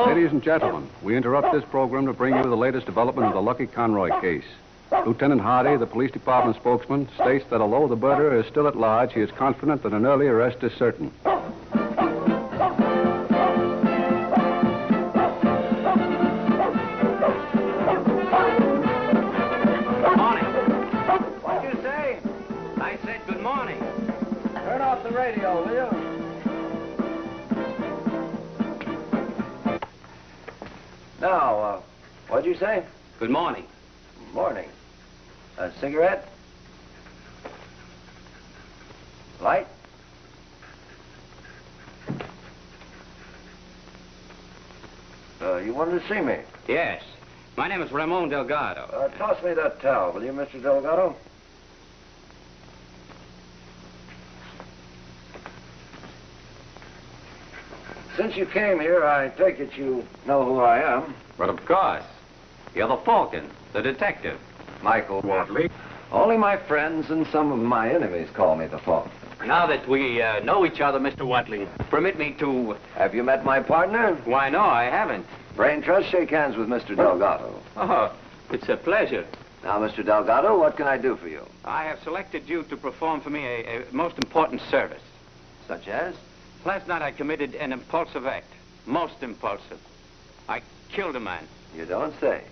Ladies and gentlemen, we interrupt this program to bring you the latest development of the Lucky Conroy case. Lieutenant Hardy, the police department spokesman, states that although the murderer is still at large, he is confident that an early arrest is certain. Good morning. What'd you say? I said good morning. Turn off the radio, will you? Now, what'd you say? Good morning. Morning. A cigarette? Light? You wanted to see me? Yes. My name is Ramon Delgado. Toss me that towel, will you, Mr. Delgado? Since you came here, I take it you know who I am. But of course. You're the Falcon, the detective. Michael Watley. Only my friends and some of my enemies call me the Falcon. Now that we know each other, Mr. Watley, permit me to... Have you met my partner? Why, no, I haven't. Brain Trust, shake hands with Mr. Delgado. Oh, it's a pleasure. Now, Mr. Delgado, what can I do for you? I have selected you to perform for me a most important service. Such as? Last night I committed an impulsive act. Most impulsive. I killed a man. You don't say.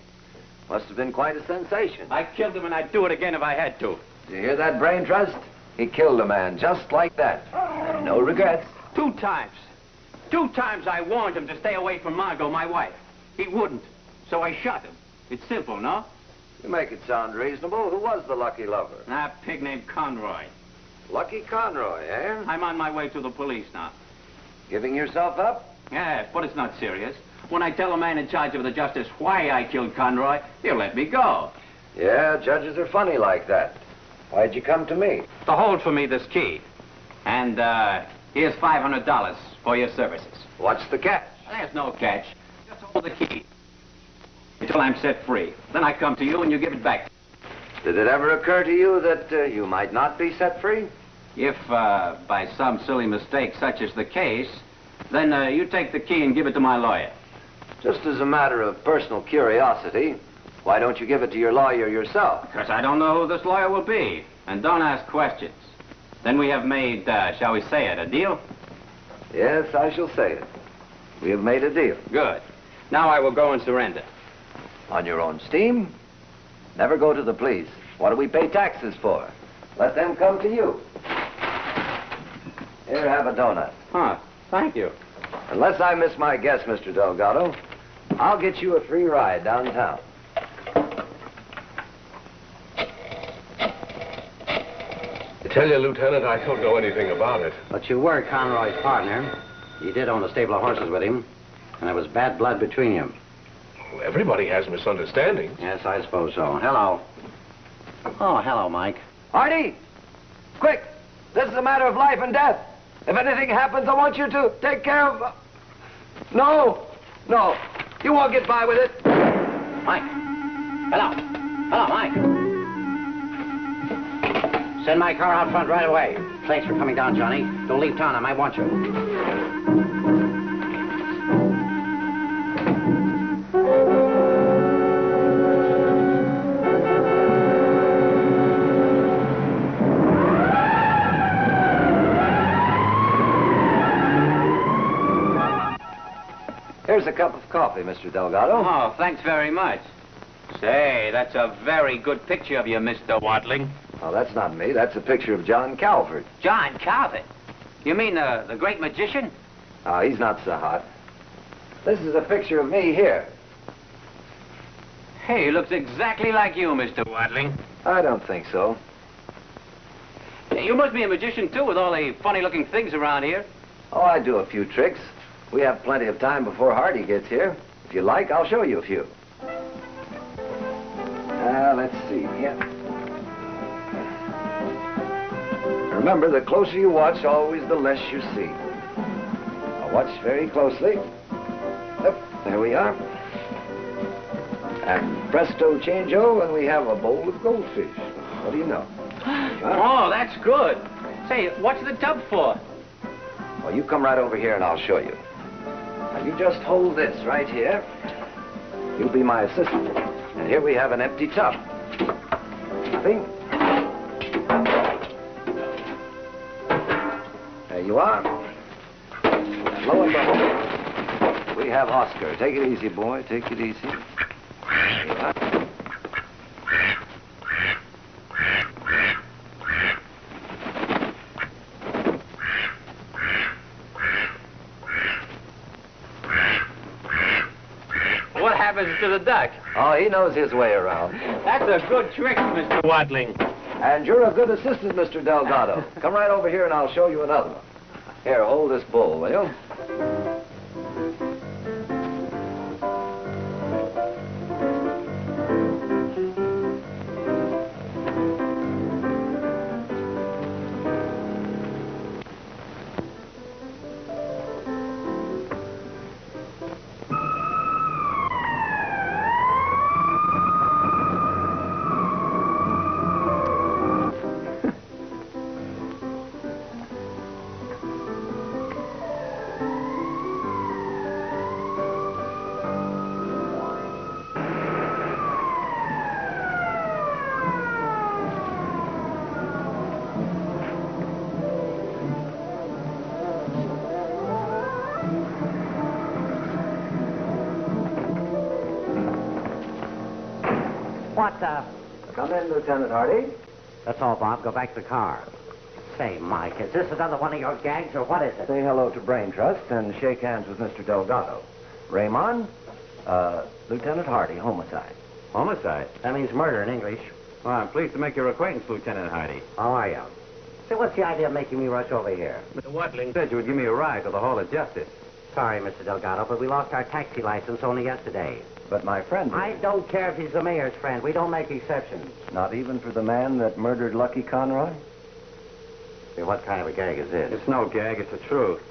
Must have been quite a sensation. I killed him and I'd do it again if I had to. Do you hear that, Brain Trust? He killed a man just like that. And no regrets. 2 times. 2 times I warned him to stay away from Margot, my wife. He wouldn't. So I shot him. It's simple, no? You make it sound reasonable. Who was the lucky lover? A pig named Conroy. Lucky Conroy, eh? I'm on my way to the police now. Giving yourself up? Yes, but it's not serious. When I tell the man in charge of the justice why I killed Conroy, he'll let me go. Yeah, judges are funny like that. Why'd you come to me? To hold for me this key. And, here's $500 for your services. What's the catch? There's no catch. Just hold the key until I'm set free. Then I come to you and you give it back. Did it ever occur to you that you might not be set free? If, by some silly mistake such is the case, then you take the key and give it to my lawyer. Just as a matter of personal curiosity, why don't you give it to your lawyer yourself? Because I don't know who this lawyer will be. And don't ask questions. Then we have made, shall we say it, a deal? Yes, I shall say it. We have made a deal. Good. Now I will go and surrender. On your own steam. Never go to the police. What do we pay taxes for? Let them come to you. Here, have a donut. Huh, thank you. Unless I miss my guess, Mr. Delgado, I'll get you a free ride downtown. I tell you, Lieutenant, I don't know anything about it. But you were Conroy's partner. You did own a stable of horses with him, and there was bad blood between you. Well, everybody has misunderstandings. Yes, I suppose so. Hello. Oh, hello, Mike. Hardy! Quick! This is a matter of life and death. If anything happens, I want you to take care of... No! No! You won't get by with it. Mike. Hello. Hello, Mike. Send my car out front right away. Thanks for coming down, Johnny. Don't leave town. I might want you. Here's a cup of coffee, Mr. Delgado. Oh, thanks very much. Say, that's a very good picture of you, Mr. Watling. Oh, that's not me. That's a picture of John Calvert. John Calvert? You mean the great magician? Oh, he's not so hot. This is a picture of me here. Hey, he looks exactly like you, Mr. Watling. I don't think so. You must be a magician, too, with all the funny-looking things around here. Oh, I do a few tricks. We have plenty of time before Hardy gets here. If you like, I'll show you a few. Let's see. Yeah. Remember, the closer you watch, always the less you see. Now watch very closely. Yep, there we are. And presto changeo, and we have a bowl of goldfish. What do you know? Oh, that's good. Say, what's the tub for? Well, you come right over here and I'll show you. Now, you just hold this right here. You'll be my assistant. And here we have an empty tub. Nothing. There you are. And lo and behold, we have Oscar. Take it easy, boy. Take it easy. There you are. What happens to the duck? Oh, he knows his way around. That's a good trick, Mr. Watling. And you're a good assistant, Mr. Delgado. Come right over here and I'll show you another one. Here, hold this bowl, will you? What the... Come in, Lieutenant Hardy. That's all, Bob. Go back to the car. Say, Mike, is this another one of your gags, or what is it? Say hello to Brain Trust and shake hands with Mr. Delgado. Raymond, Lieutenant Hardy, homicide. Homicide? That means murder in English. Well, I'm pleased to make your acquaintance, Lieutenant Hardy. How are you? Say, what's the idea of making me rush over here? Mr. Watling said you would give me a ride to the Hall of Justice. Sorry, Mr. Delgado, but we lost our taxi license only yesterday. But my friend... I don't care if he's the mayor's friend. We don't make exceptions. Not even for the man that murdered Lucky Conroy? Say, what kind of a gag is this? It's no gag, it's the truth.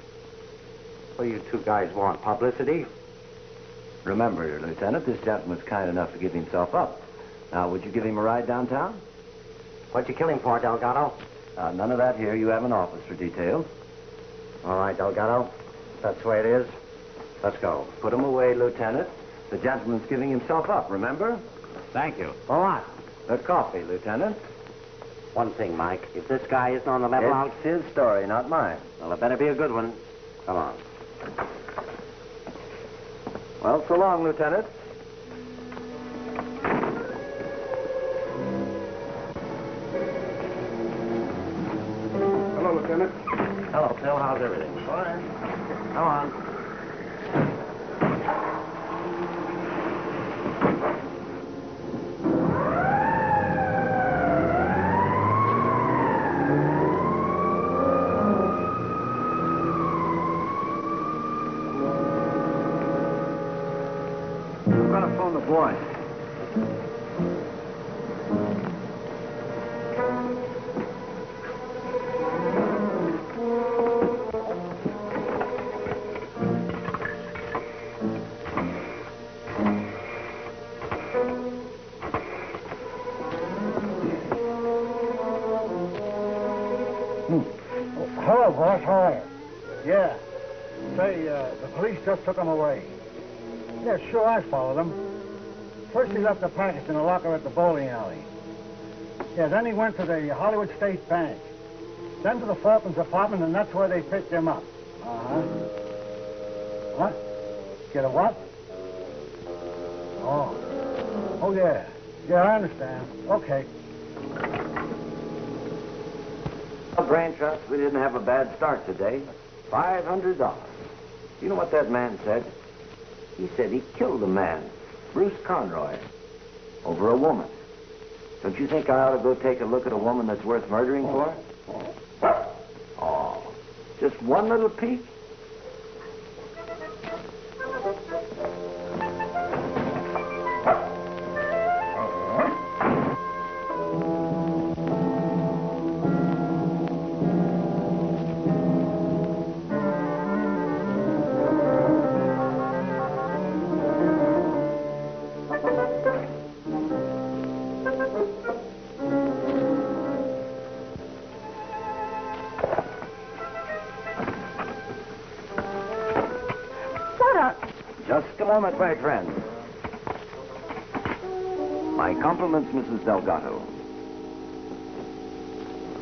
What do you two guys want? Publicity? Remember, Lieutenant, this gentleman's kind enough to give himself up. Now, would you give him a ride downtown? What'd you kill him for, Delgado? None of that here. You have an office for details. All right, Delgado. That's the way it is. Let's go. Put him away, Lieutenant. The gentleman's giving himself up, remember? Thank you. For what? The coffee, Lieutenant. One thing, Mike. If this guy isn't on the level out... It's his story, not mine. Well, it better be a good one. Come on. Well, so long, Lieutenant. Hello, Lieutenant. Hello, Phil. How's everything? Fine. Come on. I'm gonna phone the boy. Hello, boss. How are you? Yeah. Say, the police just took him away. Yeah, sure, I followed him. First he left the package in the locker at the bowling alley. Yeah, then he went to the Hollywood State Bank. Then to the Falcon's apartment, and that's where they picked him up. Uh-huh. What? Get a what? Oh. Oh, yeah. Yeah, I understand. Okay. Brain Trust, we didn't have a bad start today. $500. You know what that man said? He said he killed a man, Bruce Conroy, over a woman. Don't you think I ought to go take a look at a woman that's worth murdering for? Oh, just one little peek? Just a moment, my friend. My compliments, Mrs. Delgado.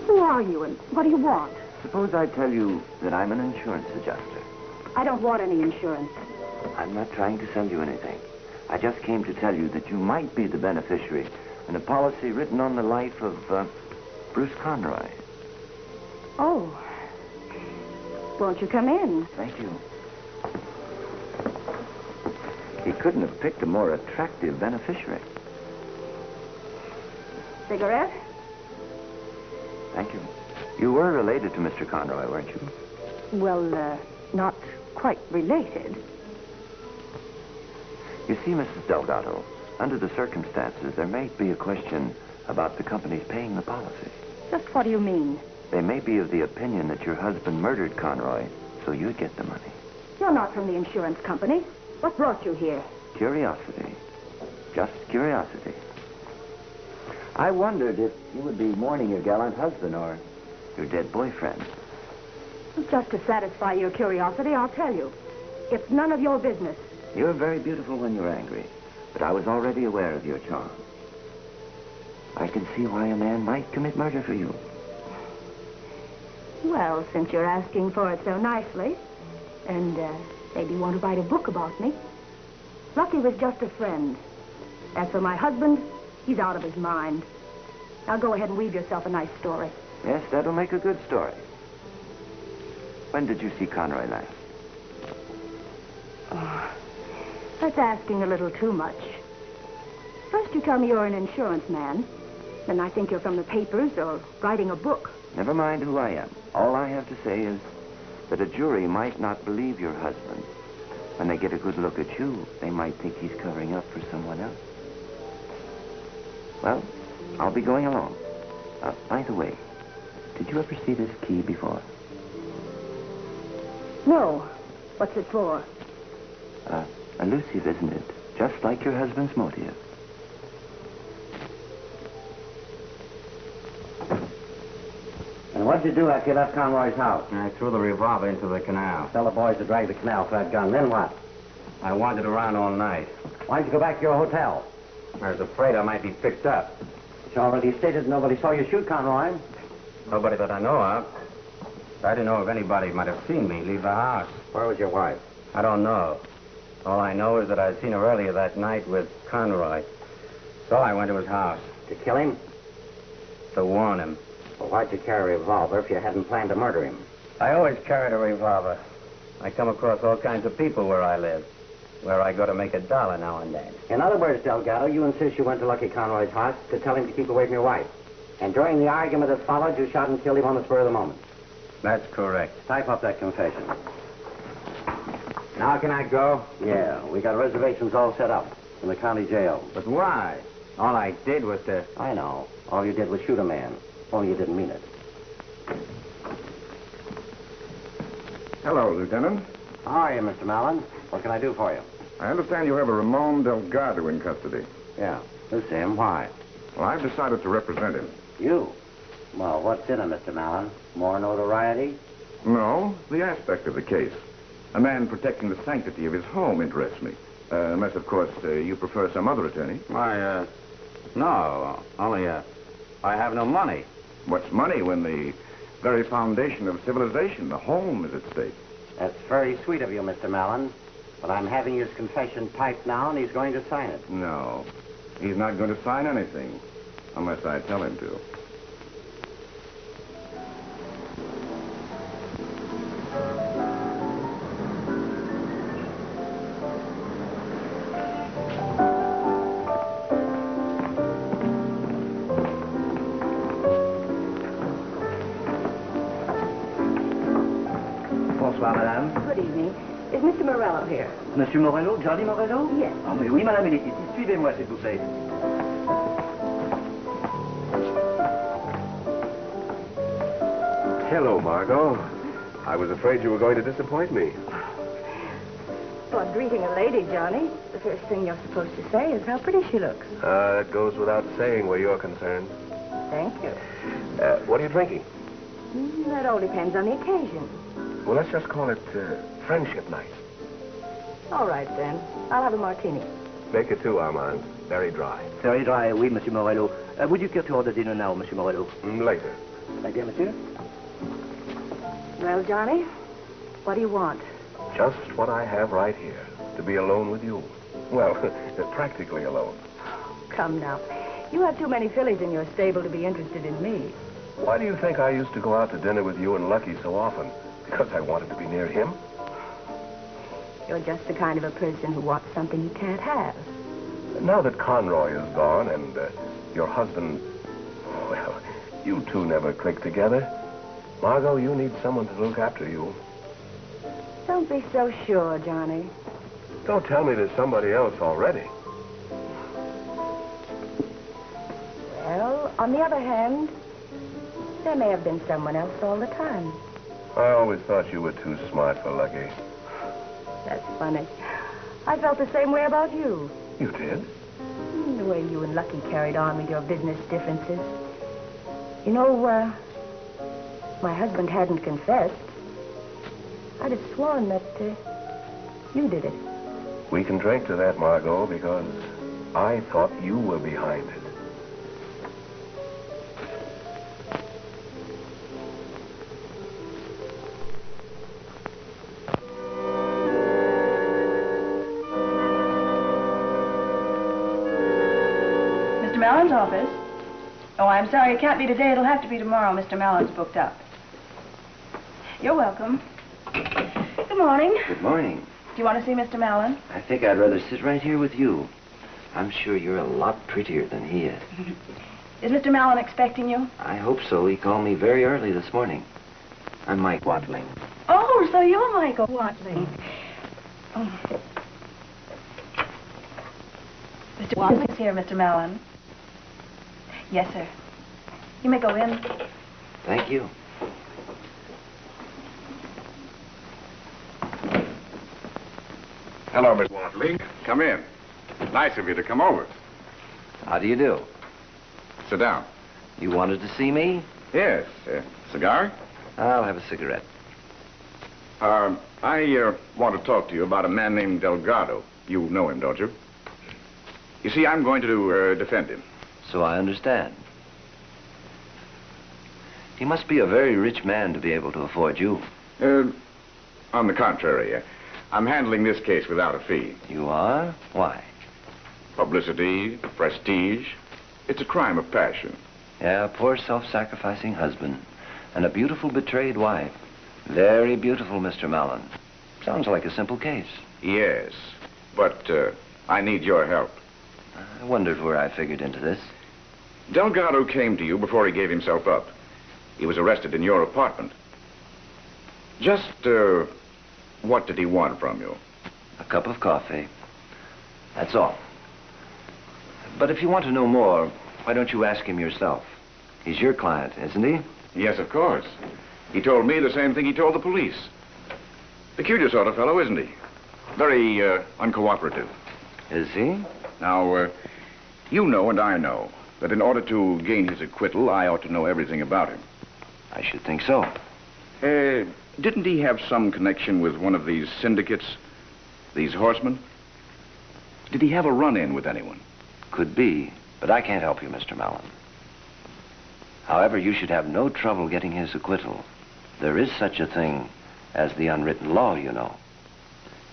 Who are you and what do you want? Suppose I tell you that I'm an insurance adjuster. I don't want any insurance. I'm not trying to sell you anything. I just came to tell you that you might be the beneficiary in a policy written on the life of Bruce Conroy. Oh. Won't you come in? Thank you. He couldn't have picked a more attractive beneficiary. Cigarette? Thank you. You were related to Mr. Conroy, weren't you? Well, not quite related. You see, Mrs. Delgado, under the circumstances, there may be a question about the company's paying the policy. Just what do you mean? They may be of the opinion that your husband murdered Conroy, so you'd get the money. You're not from the insurance company. What brought you here? Curiosity. Just curiosity. I wondered if you would be mourning your gallant husband or your dead boyfriend. Just to satisfy your curiosity, I'll tell you. It's none of your business. You're very beautiful when you're angry, but I was already aware of your charm. I can see why a man might commit murder for you. Well, since you're asking for it so nicely, and maybe you want to write a book about me. Lucky was just a friend. As for my husband, he's out of his mind. Now go ahead and weave yourself a nice story. Yes, that'll make a good story. When did you see Conroy last? Oh, that's asking a little too much. First you tell me you're an insurance man. Then I think you're from the papers or writing a book. Never mind who I am. All I have to say is that a jury might not believe your husband. When they get a good look at you, they might think he's covering up for someone else. Well, I'll be going along. By the way, did you ever see this key before? No. What's it for? Elusive, isn't it? Just like your husband's motive. And what'd you do after you left Conroy's house? I threw the revolver into the canal. Tell the boys to drag the canal for that gun. Then what? I wandered around all night. Why'd you go back to your hotel? I was afraid I might be picked up. It's already stated nobody saw you shoot Conroy. Nobody that I know of. I didn't know if anybody might have seen me leave the house. Where was your wife? I don't know. All I know is that I'd seen her earlier that night with Conroy. So I went to his house. To kill him? To warn him. Well, why'd you carry a revolver if you hadn't planned to murder him? I always carried a revolver. I come across all kinds of people where I live. Where I go to make $1 now and then. In other words, Delgado, you insist you went to Lucky Conroy's house to tell him to keep away from your wife. And during the argument that followed, you shot and killed him on the spur of the moment. That's correct. Type up that confession. Now can I go? Yeah, we got reservations all set up in the county jail. But why? All I did was to... I know. All you did was shoot a man. Only you didn't mean it. Hello, Lieutenant. How are you, Mr. Mallon? What can I do for you? I understand you have a Ramon Delgado in custody. Yeah, this is him. Why? Well, I've decided to represent him. You? Well, what's in it, Mr. Mallon? More notoriety? No, the aspect of the case. A man protecting the sanctity of his home interests me. Unless, of course, you prefer some other attorney. No, only, I have no money. What's money when the very foundation of civilization, the home, is at stake? That's very sweet of you, Mr. Mallon. But I'm having his confession typed now, and he's going to sign it. No, he's not going to sign anything, unless I tell him to. Bonsoir, madame. Good evening. Is Mr. Morello here? Monsieur Morello, Johnny Morello? Yes. Ah, mais oui, madame, il est ici. Suivez-moi, s'il vous plaît. Hello, Margot. I was afraid you were going to disappoint me. Well, greeting a lady, Johnny. The first thing you're supposed to say is how pretty she looks. That goes without saying where you're concerned. Thank you. What are you drinking? That all depends on the occasion. Well, let's just call it friendship night. All right, then. I'll have a martini. Make it 2, Armand. Very dry. Very dry, oui, Monsieur Morello. Would you care to order dinner now, Monsieur Morello? Later. My dear monsieur? Well, Johnny, what do you want? Just what I have right here. To be alone with you. Well, practically alone. Come now. You have too many fillies in your stable to be interested in me. Why do you think I used to go out to dinner with you and Lucky so often? Because I wanted to be near him? You're just the kind of a person who wants something you can't have. Now that Conroy is gone and your husband... Well, you two never click together. Margot, you need someone to look after you. Don't be so sure, Johnny. Don't tell me there's somebody else already. Well, on the other hand, there may have been someone else all the time. I always thought you were too smart for Lucky. That's funny. I felt the same way about you. You did? The way you and Lucky carried on with your business differences. You know, my husband hadn't confessed. I'd have sworn that you did it. We can drink to that, Margot, because I thought you were behind it. Mr. Mallon's office? Oh, I'm sorry, it can't be today. It'll have to be tomorrow. Mr. Mallon's booked up. You're welcome. Good morning. Good morning. Do you want to see Mr. Mallon? I think I'd rather sit right here with you. I'm sure you're a lot prettier than he is. Is Mr. Mallon expecting you? I hope so. He called me very early this morning. I'm Mike Watling. Oh, so you're Michael Watling. Oh. Mr. Watling's here, Mr. Mallon. Yes, sir. You may go in. Thank you. Hello, Miss Watling. Come in. Nice of you to come over. How do you do? Sit down. You wanted to see me? Yes. Cigar? I'll have a cigarette. I want to talk to you about a man named Delgado. You know him, don't you? You see, I'm going to defend him. So I understand. He must be a very rich man to be able to afford you. On the contrary, I'm handling this case without a fee. You are? Why? Publicity, prestige. It's a crime of passion. Yeah, a poor self-sacrificing husband. And a beautiful betrayed wife. Very beautiful, Mr. Mallon. Sounds like a simple case. Yes, but I need your help. I wondered where I figured into this. Delgado came to you before he gave himself up. He was arrested in your apartment. Just, what did he want from you? A cup of coffee. That's all. But if you want to know more, why don't you ask him yourself? He's your client, isn't he? Yes, of course. He told me the same thing he told the police. Peculiar sort of fellow, isn't he? Very, uncooperative. Is he? Now, you know and I know that in order to gain his acquittal, I ought to know everything about him. I should think so. Didn't he have some connection with one of these syndicates? These horsemen? Did he have a run-in with anyone? Could be, but I can't help you, Mr. Mallon. However, you should have no trouble getting his acquittal. There is such a thing as the unwritten law, you know.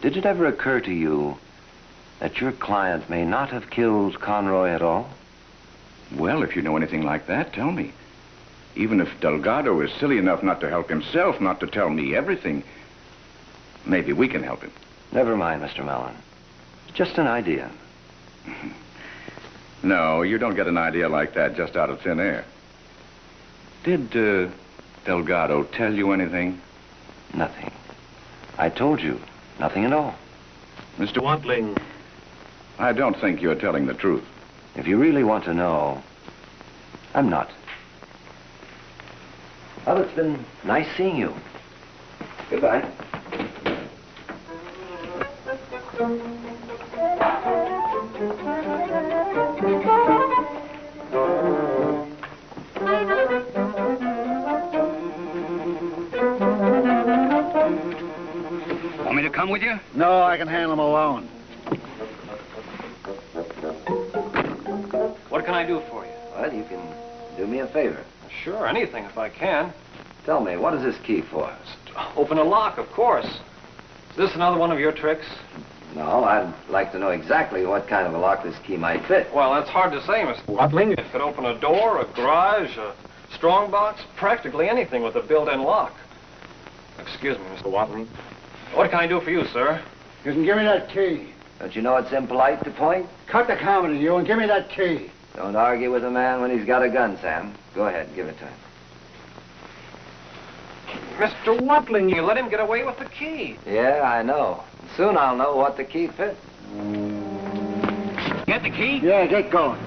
Did it ever occur to you that your client may not have killed Conroy at all? Well, if you know anything like that, tell me. Even if Delgado is silly enough not to help himself, not to tell me everything, maybe we can help him. Never mind, Mr. Mallon. Just an idea. No, you don't get an idea like that just out of thin air. Did Delgado tell you anything? Nothing. I told you, nothing at all. Mr. Watling, I don't think you're telling the truth. If you really want to know, I'm not. Well, it's been nice seeing you. Goodbye. Want me to come with you? No, I can handle him alone. What can I do for you? Well, you can do me a favor. Sure, anything if I can. Tell me, what is this key for? Open a lock, of course. Is this another one of your tricks? No, I'd like to know exactly what kind of a lock this key might fit. Well, that's hard to say, Mr. Watling. It could open a door, a garage, a strong box, practically anything with a built-in lock. Excuse me, Mr. Watling. What can I do for you, sir? You can give me that key. Don't you know it's impolite to point? Cut the comedy, you, and give me that key. Don't argue with a man when he's got a gun, Sam. Go ahead, give it to him. Mr. Watling, you let him get away with the key. Yeah, I know. Soon I'll know what the key fits. Get the key? Yeah, get going.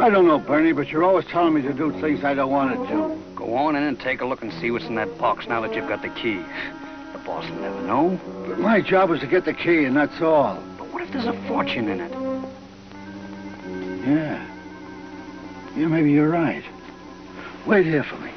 I don't know, Bernie, but you're always telling me to do things I don't want to do. Go on in and take a look and see what's in that box now that you've got the key. The boss will never know. But my job is to get the key, and that's all. But what if there's a fortune in it? Yeah. Yeah, maybe you're right. Wait here for me.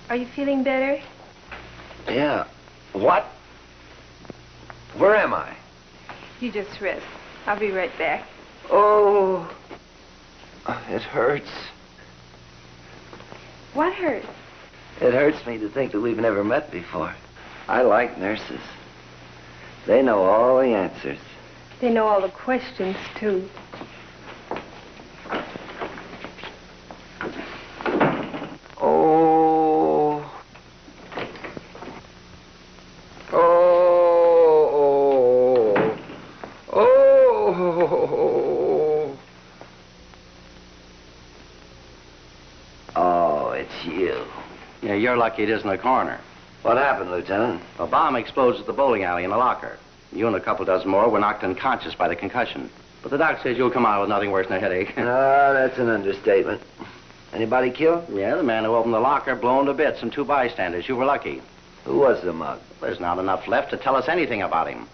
Are you feeling better? Yeah. What? Where am I? You just rest. I'll be right back. Oh, it hurts. What hurts? It hurts me to think that we've never met before. I like nurses. They know all the answers. They know all the questions, too. Oh. Oh. Oh. Oh, it's you. Yeah, you're lucky it isn't a coroner. What happened, Lieutenant? A bomb explodes at the bowling alley in the locker. You and a couple dozen more were knocked unconscious by the concussion. But the doc says you'll come out with nothing worse than a headache. Ah, that's an understatement. Anybody killed? Yeah, the man who opened the locker blown to bits and 2 bystanders. You were lucky. Who was the mug? There's not enough left to tell us anything about him.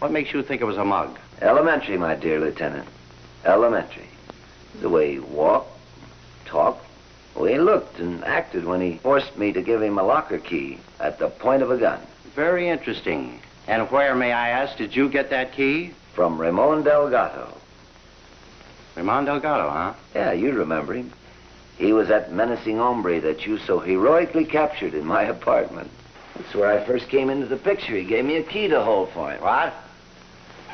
What makes you think it was a mug? Elementary, my dear Lieutenant. Elementary. The way he walked, talked, the way he looked and acted when he forced me to give him a locker key at the point of a gun. Very interesting. And where, may I ask, did you get that key? From Ramon Delgado. Ramon Delgado, huh? Yeah, you remember him. He was that menacing hombre that you so heroically captured in my apartment. That's where I first came into the picture. He gave me a key to hold for him. What?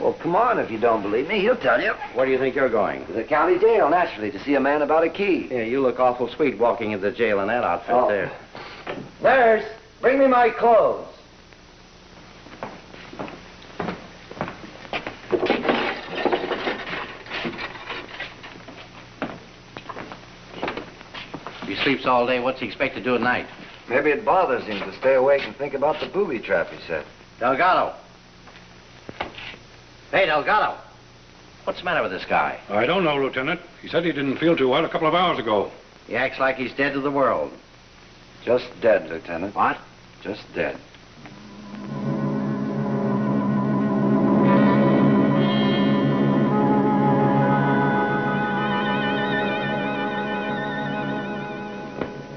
Well, come on, if you don't believe me, he'll tell you. Where do you think you're going? To the county jail, naturally, to see a man about a key. Yeah, you look awful sweet walking into the jail in that outfit there. Nurse, bring me my clothes. If he sleeps all day, what's he expect to do at night? Maybe it bothers him to stay awake and think about the booby trap, he said. Delgado. Hey, Delgado. What's the matter with this guy? I don't know, Lieutenant. He said he didn't feel too well a couple of hours ago. He acts like he's dead to the world. Just dead, Lieutenant. What? Just dead.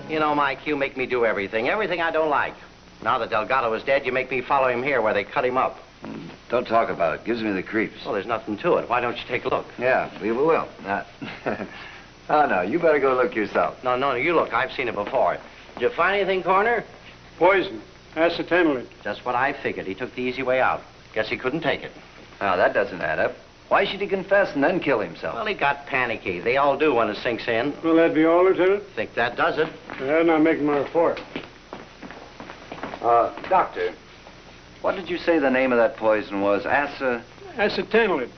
You know, Mike, you make me do everything I don't like. Now that Delgado is dead, you make me follow him here where they cut him up. Don't talk about it. Gives me the creeps. Well, there's nothing to it. Why don't you take a look? Yeah, we will. Oh, no, you better go look yourself. No, you look. I've seen it before. Did you find anything, Coroner? Poison. Acetylene. Just what I figured. He took the easy way out. Guess he couldn't take it. Now, that doesn't add up. Why should he confess and then kill himself? Well, he got panicky. They all do when it sinks in. Will that be all, Lieutenant? Think that does it. Then I'll make my report. Doctor, what did you say the name of that poison was? Acetylene.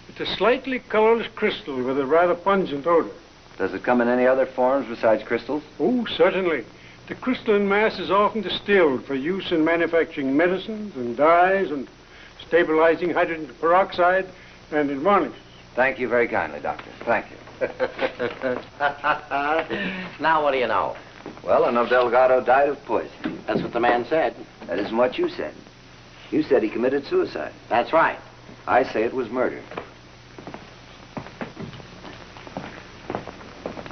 It's a slightly colorless crystal with a rather pungent odor. Does it come in any other forms besides crystals? Oh, certainly. The crystalline mass is often distilled for use in manufacturing medicines and dyes and stabilizing hydrogen peroxide and in varnishes. Thank you very kindly, Doctor. Thank you. Now, what do you know? Well, I know Delgado died of poison. That's what the man said. That isn't what you said. You said he committed suicide. That's right. I say it was murder.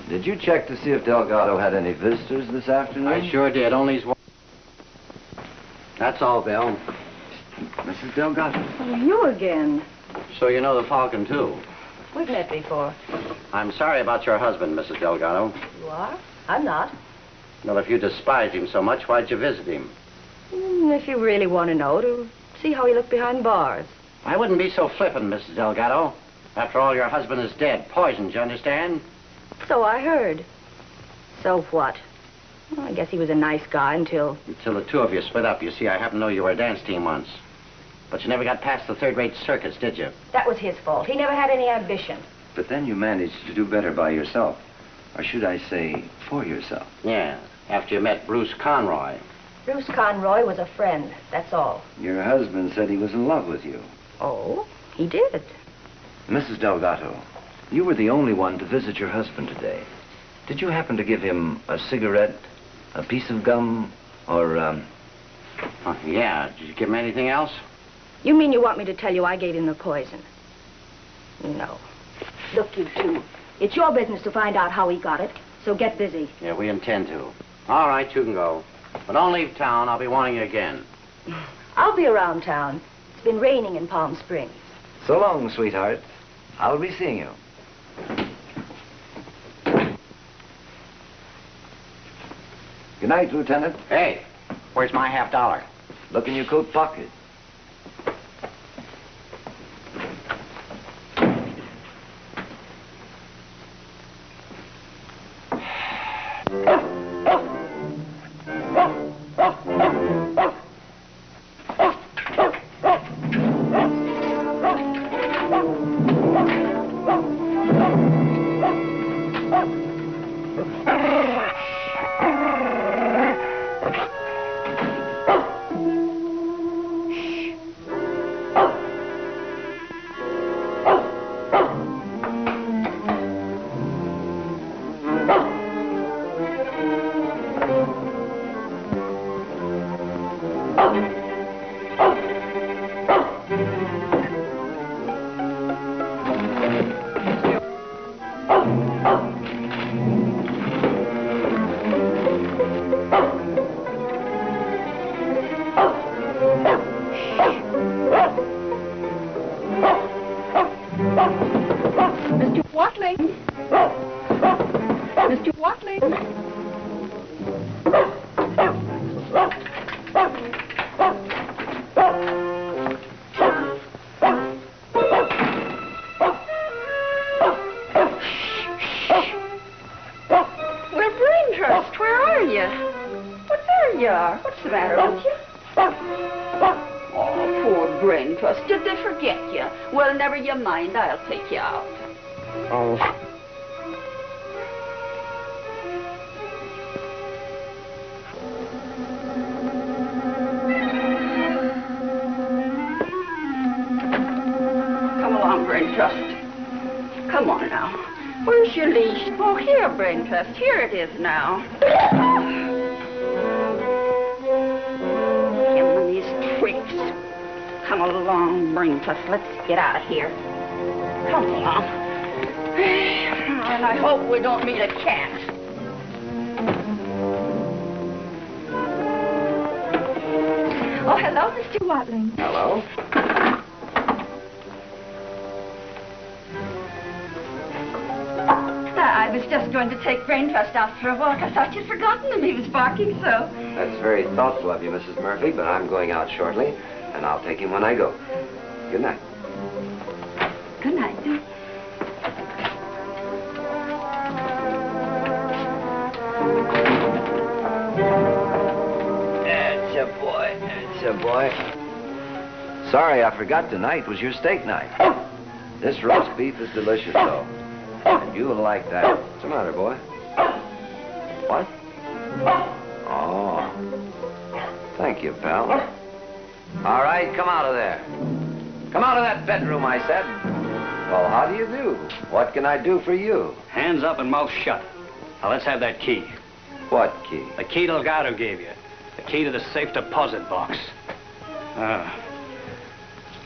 Did you check to see if Delgado had any visitors this afternoon? I sure did. Only his wife. That's all, Bill. Mrs. Delgado. Oh, you again. So you know the Falcon, too. We've met before. I'm sorry about your husband, Mrs. Delgado. You are? I'm not. Well, if you despised him so much, why'd you visit him? If you really want to know, to see how he looked behind bars. I wouldn't be so flippant, Mrs. Delgado. After all, your husband is dead. Poisoned, you understand? So I heard. So what? Well, I guess he was a nice guy until... Until the two of you split up. You see, I happen to know you were a dance team once. But you never got past the third-rate circus, did you? That was his fault. He never had any ambition. But then you managed to do better by yourself. Or should I say, for yourself. Yeah, after you met Bruce Conroy. Bruce Conroy was a friend, that's all. Your husband said he was in love with you. Oh, he did. Mrs. Delgado, you were the only one to visit your husband today. Did you happen to give him a cigarette, a piece of gum, or, Yeah. Did you give him anything else? You mean you want me to tell you I gave him the poison? No. Look, you two. It's your business to find out how he got it, so get busy. Yeah, we intend to. All right, you can go. But don't leave town. I'll be wanting you again. I'll be around town. It's been raining in Palm Springs. So long, sweetheart. I'll be seeing you. Good night, Lieutenant. Hey, where's my $50? Look in your coat pocket. Mind, I'll take you out. Oh. Come along, Brain Trust. Come on now. Where's your leash? Oh, here, Brain Trust. Here it is now. Him and these tricks. Come along, Brain Trust. Let's get out of here. Come along. And I hope we don't meet a cat. Oh, hello, Mr. Watling. Hello. I was just going to take Brain Trust out for a walk. I thought you'd forgotten him. He was barking so. That's very thoughtful of you, Mrs. Murphy, but I'm going out shortly, and I'll take him when I go. Good night. Good night. That's a boy. That's a boy. Sorry, I forgot tonight was your steak night. This roast beef is delicious, though. And you'll like that. What's the matter, boy? What? Oh. Thank you, pal. All right, come out of there. Come out of that bedroom, I said. Well, how do you do? What can I do for you? Hands up and mouth shut. Now, let's have that key. What key? The key Delgado gave you. The key to the safe deposit box.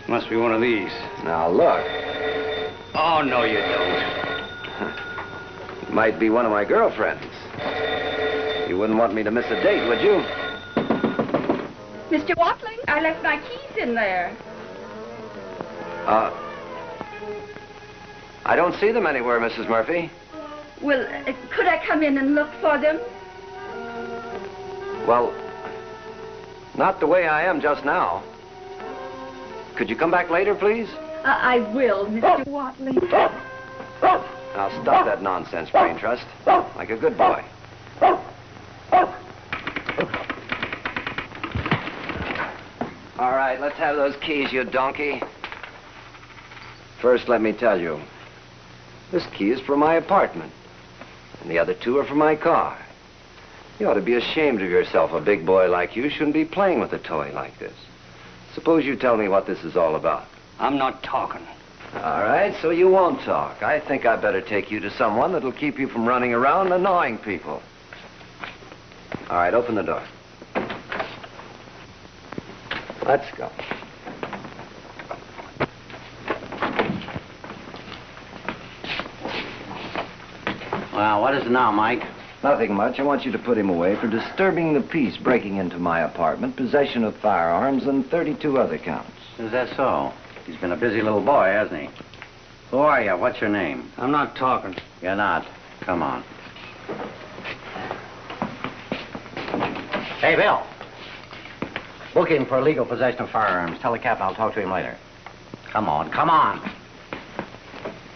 Must be one of these. Now, look. Oh, no, you don't. It might be one of my girlfriends. You wouldn't want me to miss a date, would you? Mr. Watling, I left my keys in there. I don't see them anywhere, Mrs. Murphy. Well, could I come in and look for them? Well, not the way I am just now. Could you come back later, please? I will, Mr. Watling. Now, stop that nonsense, Brain Trust. Like a good boy. All right, let's have those keys, you donkey. First, let me tell you, this key is for my apartment, and the other two are for my car. You ought to be ashamed of yourself. A big boy like you shouldn't be playing with a toy like this. Suppose you tell me what this is all about. I'm not talking. All right, so you won't talk. I think I'd better take you to someone that'll keep you from running around annoying people. All right, open the door. Let's go. Well, what is it now, Mike? Nothing much. I want you to put him away for disturbing the peace, breaking into my apartment, possession of firearms, and 32 other counts. Is that so? He's been a busy little boy, hasn't he? Who are you? What's your name? I'm not talking. You're not. Come on. Hey, Bill. Book him for illegal possession of firearms. Tell the captain I'll talk to him later. Come on, come on.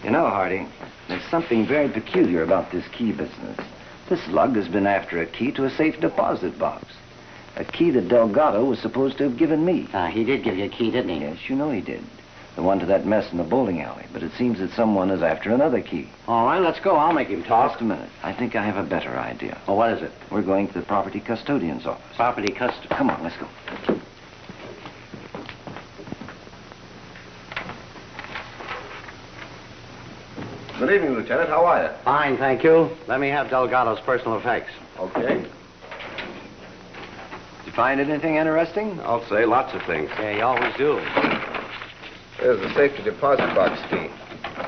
You know, Hardy, there's something very peculiar about this key business. This lug has been after a key to a safe deposit box. A key that Delgado was supposed to have given me. He did give you a key, didn't he? Yes, you know he did. The one to that mess in the bowling alley. But it seems that someone is after another key. All right, let's go. I'll make him talk. Just a minute. I think I have a better idea. Well, what is it? We're going to the property custodian's office. Property custody? Come on, let's go. Good evening, Lieutenant. How are you? Fine, thank you. Let me have Delgado's personal effects. Okay. Did you find anything interesting? I'll say lots of things. Yeah, you always do. There's the safety deposit box key.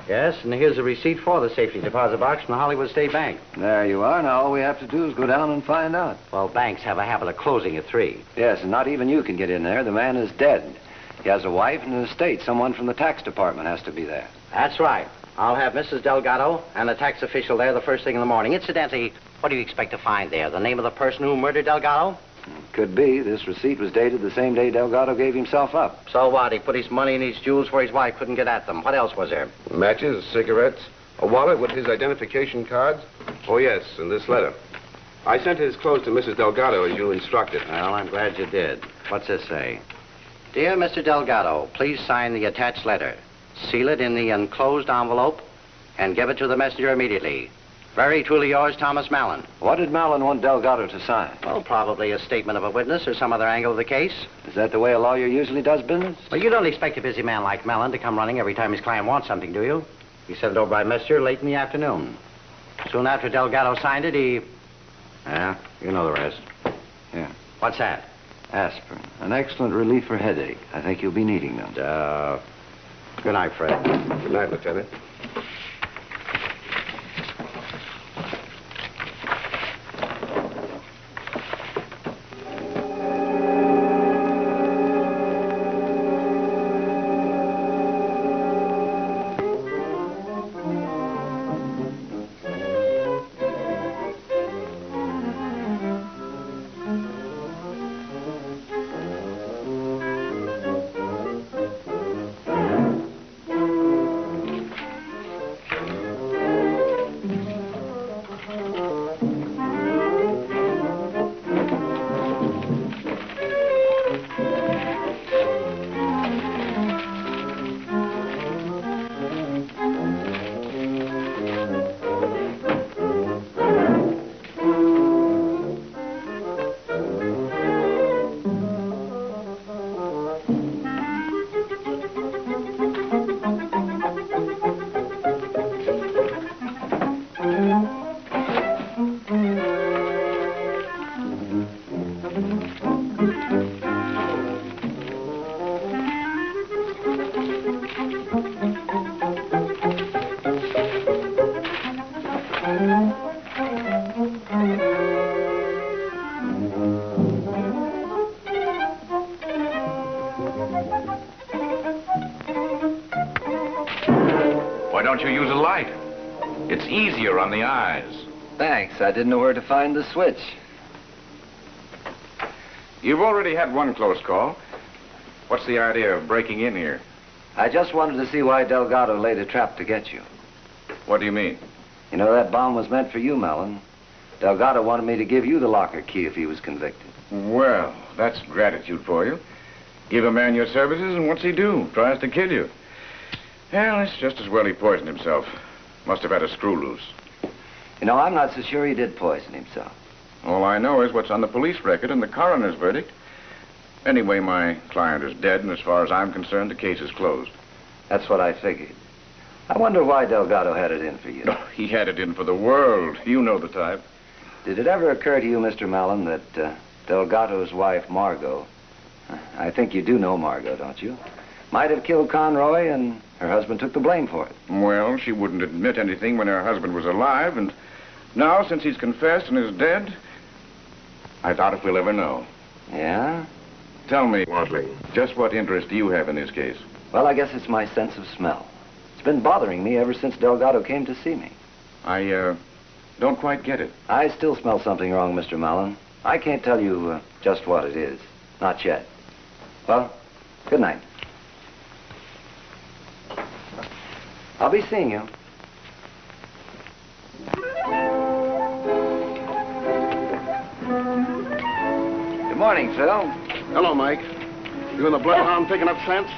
Yes, and here's a receipt for the safety deposit box from the Hollywood State Bank. There you are. Now all we have to do is go down and find out. Well, banks have a habit of closing at 3. Yes, and not even you can get in there. The man is dead. He has a wife and an estate. Someone from the tax department has to be there. That's right. I'll have Mrs. Delgado and the tax official there the first thing in the morning. Incidentally, what do you expect to find there? The name of the person who murdered Delgado? Could be. This receipt was dated the same day Delgado gave himself up. So what? He put his money and his jewels where his wife couldn't get at them. What else was there? Matches, cigarettes, a wallet with his identification cards. Oh, yes, and this letter. I sent his clothes to Mrs. Delgado as you instructed. Well, I'm glad you did. What's this say? Dear Mr. Delgado, please sign the attached letter. Seal it in the enclosed envelope and give it to the messenger immediately. Very truly yours, Thomas Mallon. What did Mallon want Delgado to sign? Well, probably a statement of a witness or some other angle of the case. Is that the way a lawyer usually does business? Well, you don't expect a busy man like Mallon to come running every time his client wants something, do you? He sent it over by messenger late in the afternoon. Soon after Delgado signed it, Yeah, you know the rest. Yeah. What's that? Aspirin. An excellent relief for headache. I think you'll be needing them. Good night, Fred. Good night, Lieutenant. Why don't you use a light? It's easier on the eyes. Thanks. I didn't know where to find the switch. You've already had one close call. What's the idea of breaking in here? I just wanted to see why Delgado laid a trap to get you. What do you mean? You know, that bomb was meant for you, Mallon. Delgado wanted me to give you the locker key if he was convicted. Well, that's gratitude for you. Give a man your services, and what's he do? Tries to kill you. Well, it's just as well he poisoned himself. Must have had a screw loose. You know, I'm not so sure he did poison himself. All I know is what's on the police record and the coroner's verdict. Anyway, my client is dead, and as far as I'm concerned, the case is closed. That's what I figured. I wonder why Delgado had it in for you. Oh, he had it in for the world. You know the type. Did it ever occur to you, Mr. Mallon, that Delgado's wife, Margot, I think you do know Margot, don't you, might have killed Conroy and her husband took the blame for it? Well, she wouldn't admit anything when her husband was alive, and Now, since he's confessed and is dead, I doubt if we'll ever know. Yeah? Tell me, Wadley, just what interest do you have in this case? Well, I guess it's my sense of smell. It's been bothering me ever since Delgado came to see me. I don't quite get it. I still smell something wrong, Mr. Mallon. I can't tell you just what it is. Not yet. Well, good night. I'll be seeing you. Good morning, Phil. Hello, Mike. You and the bloodhound picking up scents?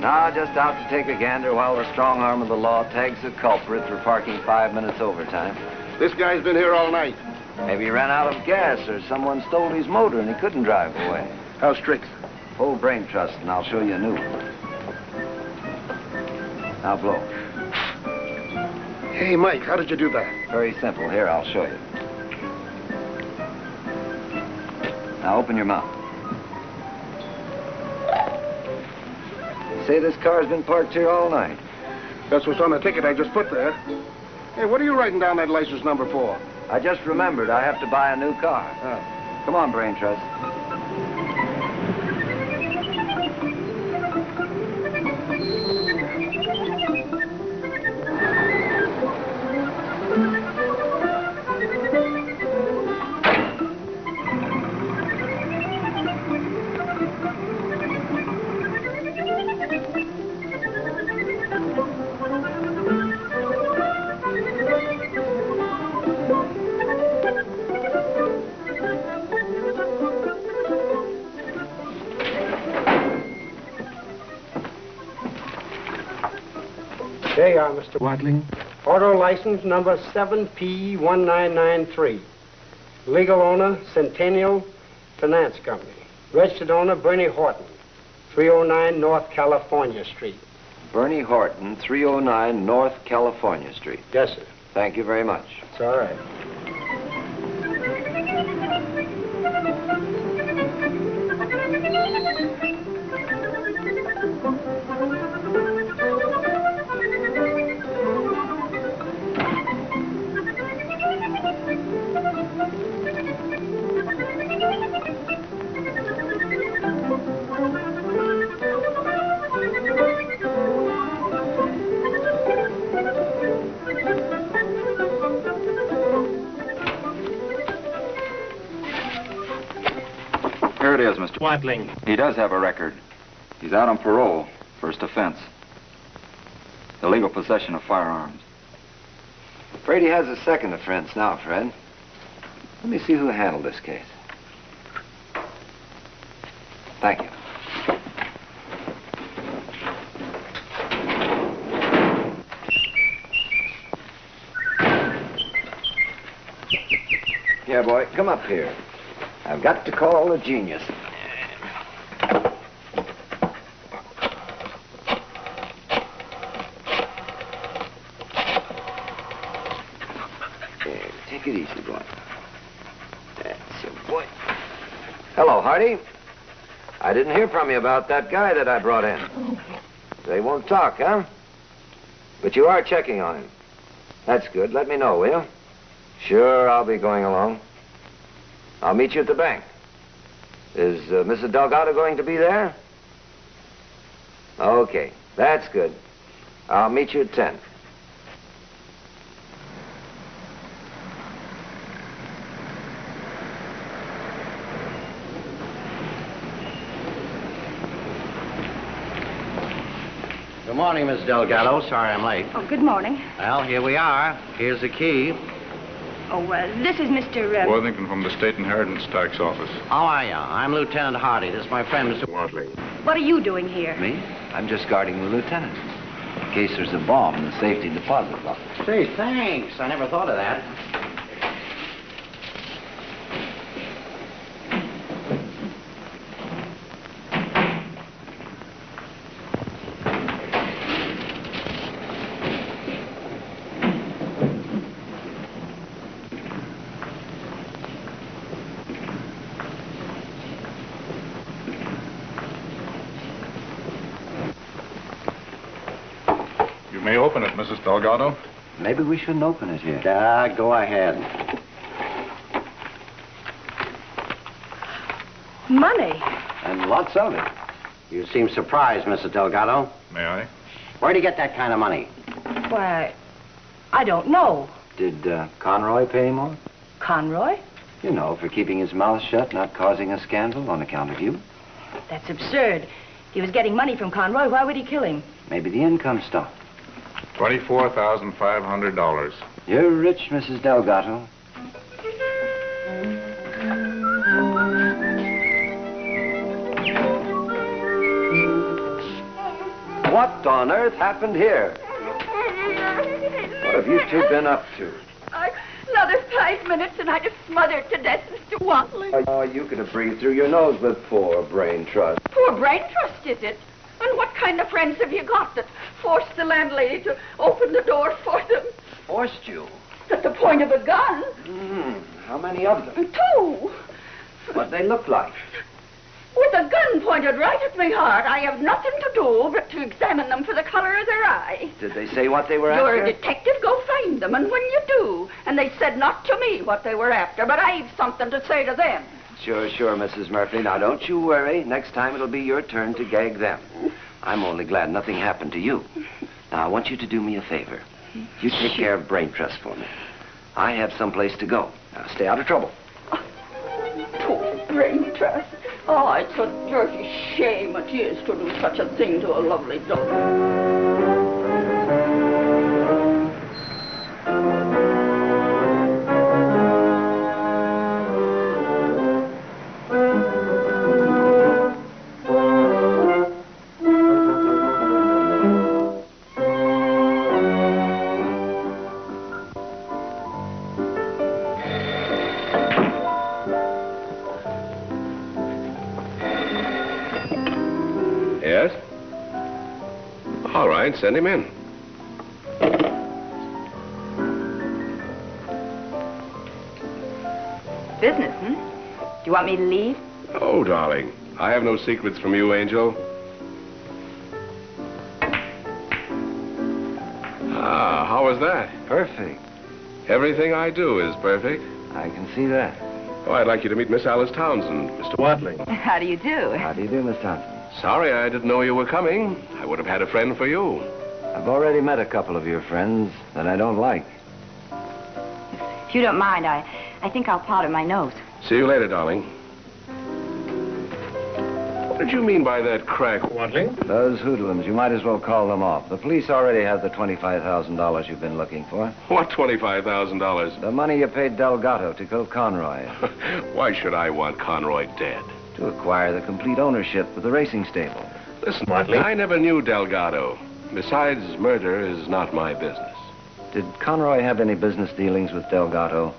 No, just out to take a gander while the strong arm of the law tags the culprit for parking 5 minutes overtime. This guy's been here all night. Maybe he ran out of gas or someone stole his motor and he couldn't drive away. How strict? Full brain trust, and I'll show you a new one. Now blow. Hey, Mike, how did you do that? Very simple. Here, I'll show you. Now open your mouth. Say this car's been parked here all night. That's what's on the ticket I just put there. Hey, what are you writing down that license number for? I just remembered I have to buy a new car. Come on, Brain Trust. There you are, Mr. Wadling. Auto license number 7P1993. Legal owner, Centennial Finance Company. Registered owner, Bernie Horton, 309 North California Street. Bernie Horton, 309 North California Street. Yes, sir. Thank you very much. It's all right. Here it is, Mr. Wadling. He does have a record. He's out on parole. First offense. Illegal possession of firearms. Afraid he has a second offense now, Fred. Let me see who handled this case. Thank you. Here, boy, come up here. I've got to call a genius. There, take it easy, boy. That's it, boy. Hello, Hardy. I didn't hear from you about that guy that I brought in. They won't talk, huh? But you are checking on him. That's good. Let me know, will you? Sure, I'll be going along. I'll meet you at the bank. Is Mrs. Delgado going to be there? Okay, that's good. I'll meet you at 10. Good morning, Miss Delgado. Sorry I'm late. Oh, good morning. Well, here we are. Here's the key. Oh, this is Mr. Worthington from the State Inheritance Tax Office. How are you? I'm Lieutenant Hardy. This is my friend, Mr. Wadley. What are you doing here? Me? I'm just guarding the lieutenant. In case there's a bomb in the safety deposit box. Say, thanks. I never thought of that. You may open it, Mrs. Delgado. Maybe we shouldn't open it here. Go ahead. Money. And lots of it. You seem surprised, Mr. Delgado. May I? Where'd you get that kind of money? Why, I don't know. Did Conroy pay more? Conroy? You know, for keeping his mouth shut, not causing a scandal on account of you. That's absurd. If he was getting money from Conroy, why would he kill him? Maybe the income stopped. $24,500. You're rich, Mrs. Delgado. What on earth happened here? What have you two been up to? Another 5 minutes and I'd have smothered to death, Mr. Watling. Oh, you could have breathed through your nose with poor brain trust. Poor brain trust, is it? And what kind of friends have you got that forced the landlady to open the door for them? Forced you? At the point of a gun. How many of them? 2. What'd they look like? With a gun pointed right at my heart. I have nothing to do but to examine them for the color of their eye. Did they say what they were You're after? a detective, go find them. And when you do, and they said not to me what they were after, but I've something to say to them. Sure, Mrs. Murphy. Now, don't you worry. Next time it'll be your turn to gag them. I'm only glad nothing happened to you. Now, I want you to do me a favor. You take care of Brain Trust for me. I have someplace to go. Now, stay out of trouble. Poor Brain Trust. Oh, it's a dirty shame it is to do such a thing to a lovely daughter. Yes? All right, send him in. Business, Do you want me to leave? Oh, darling, I have no secrets from you, Angel. Ah, how was that? Perfect. Everything I do is perfect. I can see that. Oh, I'd like you to meet Miss Alice Townsend, Mr. Watling. How do you do? How do you do, Miss Thompson? Sorry I didn't know you were coming. I would have had a friend for you. I've already met a couple of your friends that I don't like. If you don't mind, I think I'll powder my nose. See you later, darling. What did you mean by that crack, Watling? Those hoodlums, you might as well call them off. The police already have the $25,000 you've been looking for. What $25,000? The money you paid Delgado to kill Conroy. Why should I want Conroy dead? To acquire the complete ownership of the racing stable. Listen, Watling, I never knew Delgado. Besides, murder is not my business. Did Conroy have any business dealings with Delgado?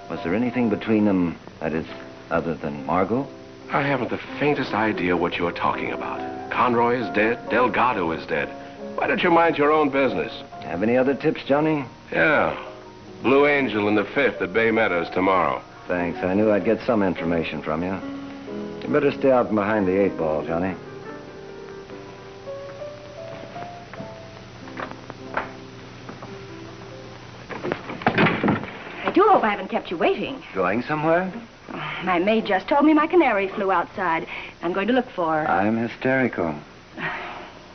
Was there anything between them, that is, other than Margot? I haven't the faintest idea what you're talking about. Conroy is dead. Delgado is dead. Why don't you mind your own business? Have any other tips, Johnny? Yeah. Blue Angel in the 5th at Bay Meadows tomorrow. Thanks. I knew I'd get some information from you. You better stay out from behind the 8 ball, Johnny. I do hope I haven't kept you waiting. Going somewhere? My maid just told me my canary flew outside. I'm going to look for her. I'm hysterical.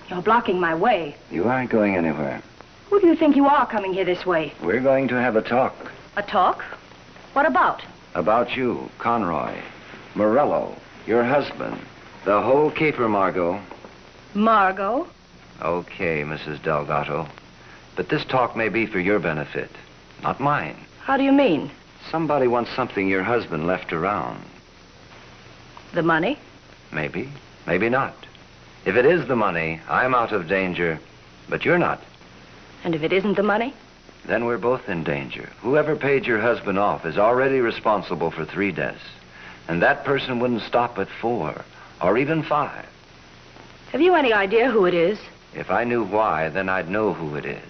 You're blocking my way. You aren't going anywhere. Who do you think you are coming here this way? We're going to have a talk. A talk? What about? About you, Conroy, Morello, your husband, the whole caper, Margot. Margot? Okay, Mrs. Delgado. But this talk may be for your benefit, not mine. How do you mean? Somebody wants something your husband left around. The money? Maybe, maybe not. If it is the money, I'm out of danger, but you're not. And if it isn't the money? Then we're both in danger. Whoever paid your husband off is already responsible for 3 deaths. And that person wouldn't stop at 4, or even 5. Have you any idea who it is? If I knew why, then I'd know who it is.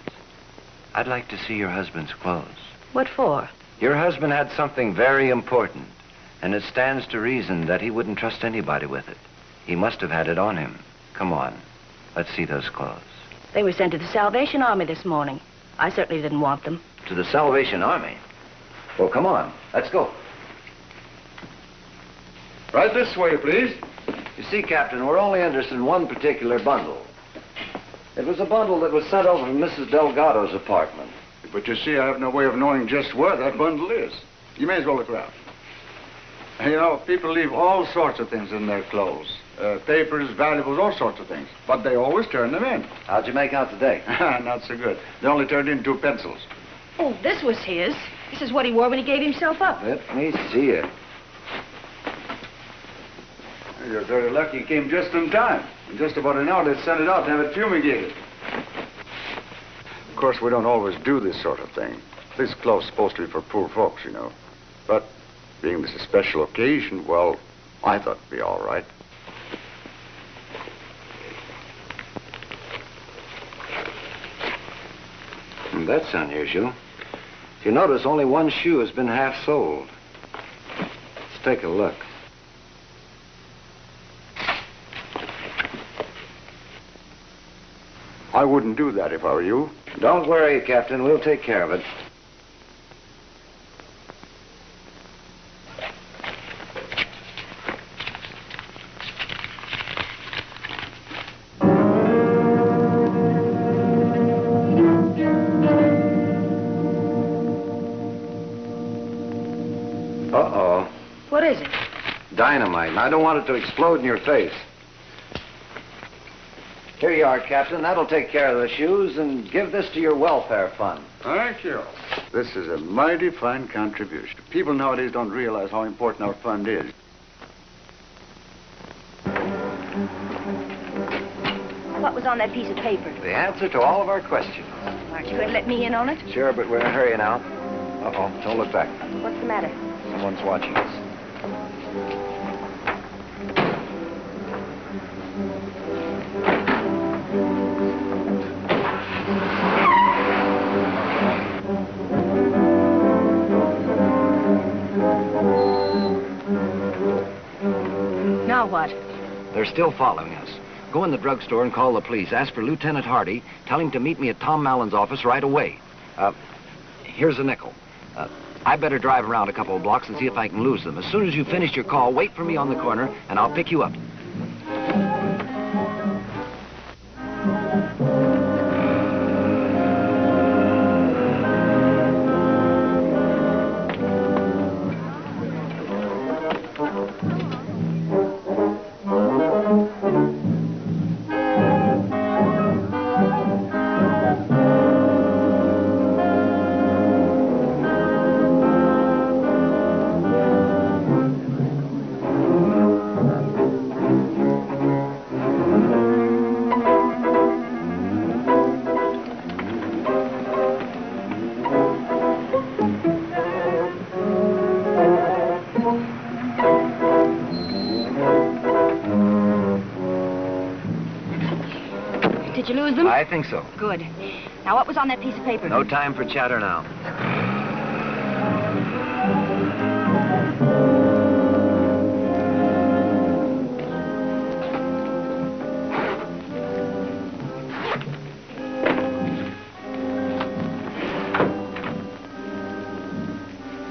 I'd like to see your husband's clothes. What for? Your husband had something very important, and it stands to reason that he wouldn't trust anybody with it. He must have had it on him. Come on, let's see those clothes. They were sent to the Salvation Army this morning. I certainly didn't want them. To the Salvation Army? Well, come on. Let's go. Right this way, please. You see, Captain, we're only interested in one particular bundle. It was a bundle that was sent over from Mrs. Delgado's apartment. But you see, I have no way of knowing just where that bundle is. You may as well look around. You know, people leave all sorts of things in their clothes. Papers, valuables, all sorts of things. But they always turn them in. How'd you make out today? Not so good. They only turned in 2 pencils. Oh, this was his. This is what he wore when he gave himself up. Let me see it. You're very lucky you came just in time. In just about an hour, they sent it out to have it fumigated. Of course, we don't always do this sort of thing. This cloth's supposed to be for poor folks, you know. But being this a special occasion, well, I thought it'd be all right. That's unusual. If you notice, only one shoe has been half soled. Let's take a look. I wouldn't do that if I were you. Don't worry, Captain. We'll take care of it. Uh-oh. What is it? Dynamite, and I don't want it to explode in your face. Here you are, Captain. That'll take care of the shoes, and give this to your welfare fund. Thank you. This is a mighty fine contribution. People nowadays don't realize how important our fund is. What was on that piece of paper? The answer to all of our questions. Aren't you going to let me in on it? Sure, but we're in a hurry now. Uh-oh, don't look back. What's the matter? Someone's watching us. Now what? They're still following us. Go in the drugstore and call the police. Ask for Lieutenant Hardy. Tell him to meet me at Tom Mallon's office right away. Here's a nickel. I better drive around a couple of blocks and see if I can lose them. As soon as you finish your call, wait for me on the corner, and I'll pick you up. Did you lose them? I think so. Good. Now, what was on that piece of paper? No time for chatter now.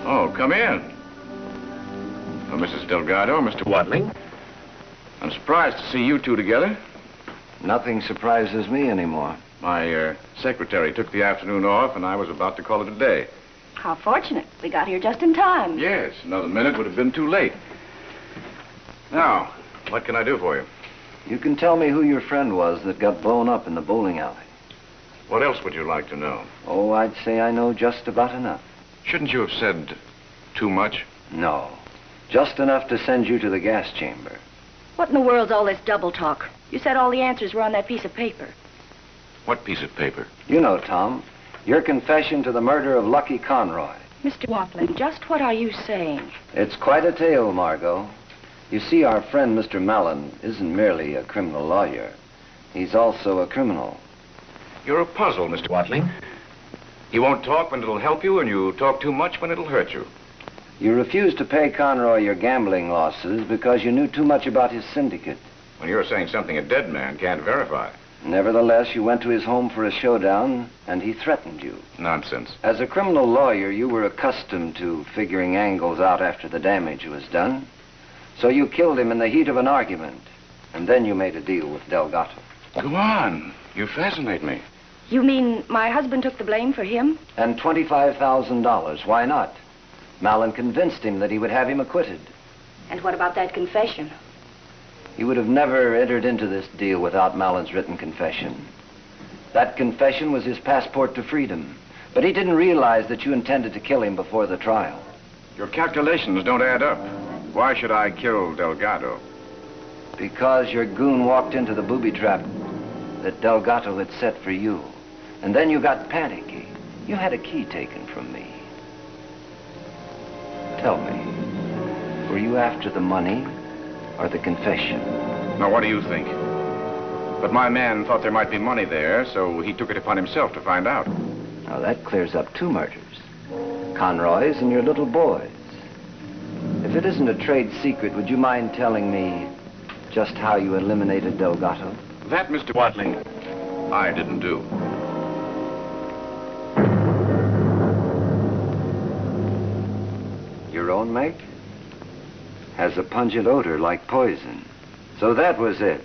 Oh, come in. Oh, Mrs. Delgado, Mr. Watling. I'm surprised to see you two together. Nothing surprises me anymore. My secretary took the afternoon off, and I was about to call it a day. How fortunate. We got here just in time. Yes, another minute would have been too late. Now, what can I do for you? You can tell me who your friend was that got blown up in the bowling alley. What else would you like to know? Oh, I'd say I know just about enough. Shouldn't you have said too much? No. Just enough to send you to the gas chamber. What in the world's all this double talk? You said all the answers were on that piece of paper. What piece of paper? You know, Tom, your confession to the murder of Lucky Conroy. Mr. Watling, just what are you saying? It's quite a tale, Margot. You see, our friend, Mr. Mallon, isn't merely a criminal lawyer. He's also a criminal. You're a puzzle, Mr. Watling. You won't talk when it'll help you, and you talk too much when it'll hurt you. You refused to pay Conroy your gambling losses because you knew too much about his syndicate. When you're saying something a dead man can't verify. Nevertheless, you went to his home for a showdown, and he threatened you. Nonsense. As a criminal lawyer, you were accustomed to figuring angles out after the damage was done. So you killed him in the heat of an argument, and then you made a deal with Delgado. Go on. You fascinate me. You mean my husband took the blame for him? And $25,000. Why not? Mallon convinced him that he would have him acquitted. And what about that confession? He would have never entered into this deal without Mallon's written confession. That confession was his passport to freedom. But he didn't realize that you intended to kill him before the trial. Your calculations don't add up. Why should I kill Delgado? Because your goon walked into the booby trap that Delgado had set for you. And then you got panicky. You had a key taken from me. Tell me, were you after the money or the confession? Now, what do you think? But my man thought there might be money there, so he took it upon himself to find out. Now, that clears up two murders. Conroy's and your little boy's. If it isn't a trade secret, would you mind telling me just how you eliminated Delgado? That, Mr. Watling, I didn't do. Your own make? Has a pungent odor like poison. So that was it.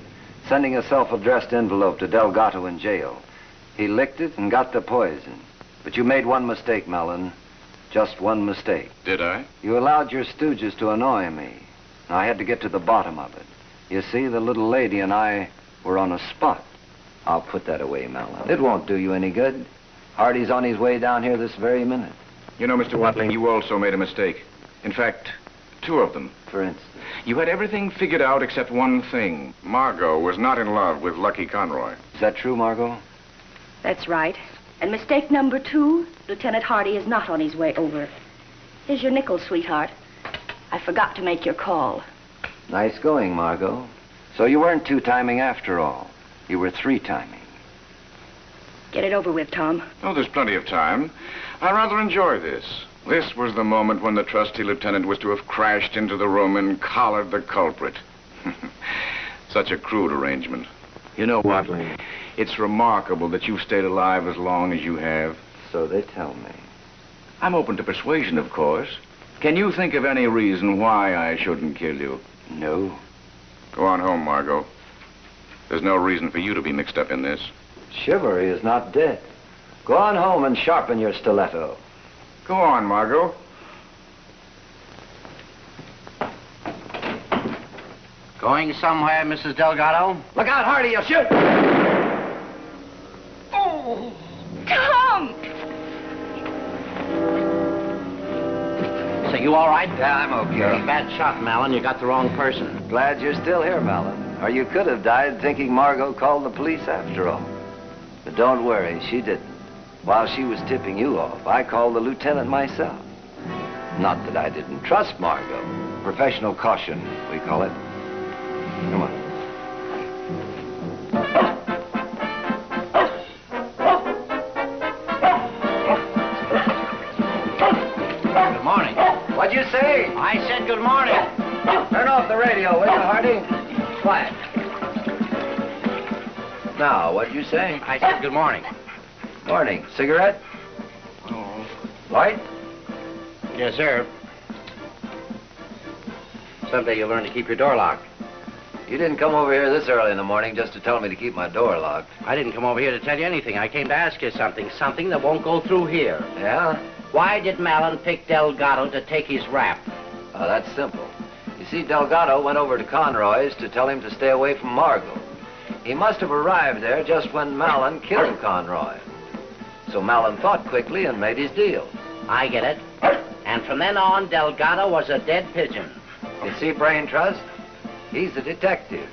Sending a self-addressed envelope to Delgado in jail. He licked it and got the poison. But you made one mistake, Mallon. Just one mistake. Did I? You allowed your stooges to annoy me. I had to get to the bottom of it. You see, the little lady and I were on a spot. I'll put that away, Mallon. It won't do you any good. Hardy's on his way down here this very minute. You know, Mr. Watling, you also made a mistake. In fact, two of them. For instance? You had everything figured out except one thing. Margot was not in love with Lucky Conroy. Is that true, Margot? That's right. And mistake number 2, Lieutenant Hardy is not on his way over. Here's your nickel, sweetheart. I forgot to make your call. Nice going, Margot. So you weren't two-timing after all. You were three-timing. Get it over with, Tom. Oh, there's plenty of time. I rather enjoy this. This was the moment when the trusty lieutenant was to have crashed into the room and collared the culprit. Such a crude arrangement. You know, Watling, it's remarkable that you've stayed alive as long as you have. So they tell me. I'm open to persuasion, of course. Can you think of any reason why I shouldn't kill you? No. Go on home, Margot. There's no reason for you to be mixed up in this. Chivalry is not dead. Go on home and sharpen your stiletto. Go on, Margot. Going somewhere, Mrs. Delgado? Look out, Hardy, you'll shoot! Oh, Tom! So you all right? Yeah, I'm okay. You're a bad shot, Mallon. You got the wrong person. Glad you're still here, Mallon. Or you could have died thinking Margot called the police after all. But don't worry, she didn't. While she was tipping you off, I called the lieutenant myself. Not that I didn't trust Margot. Professional caution, we call it. Come on. Good morning. What'd you say? I said good morning. Turn off the radio, will you, Hardy? Quiet. Now, what'd you say? I said good morning. Morning. Cigarette? Light? Yes, sir. Someday you'll learn to keep your door locked. You didn't come over here this early in the morning just to tell me to keep my door locked. I didn't come over here to tell you anything. I came to ask you something. Something that won't go through here. Yeah? Why did Mallon pick Delgado to take his rap? Oh, that's simple. You see, Delgado went over to Conroy's to tell him to stay away from Margot. He must have arrived there just when Mallon killed Conroy. So Mallon thought quickly and made his deal. I get it. And from then on, Delgado was a dead pigeon. You see, Brain Trust? He's a detective.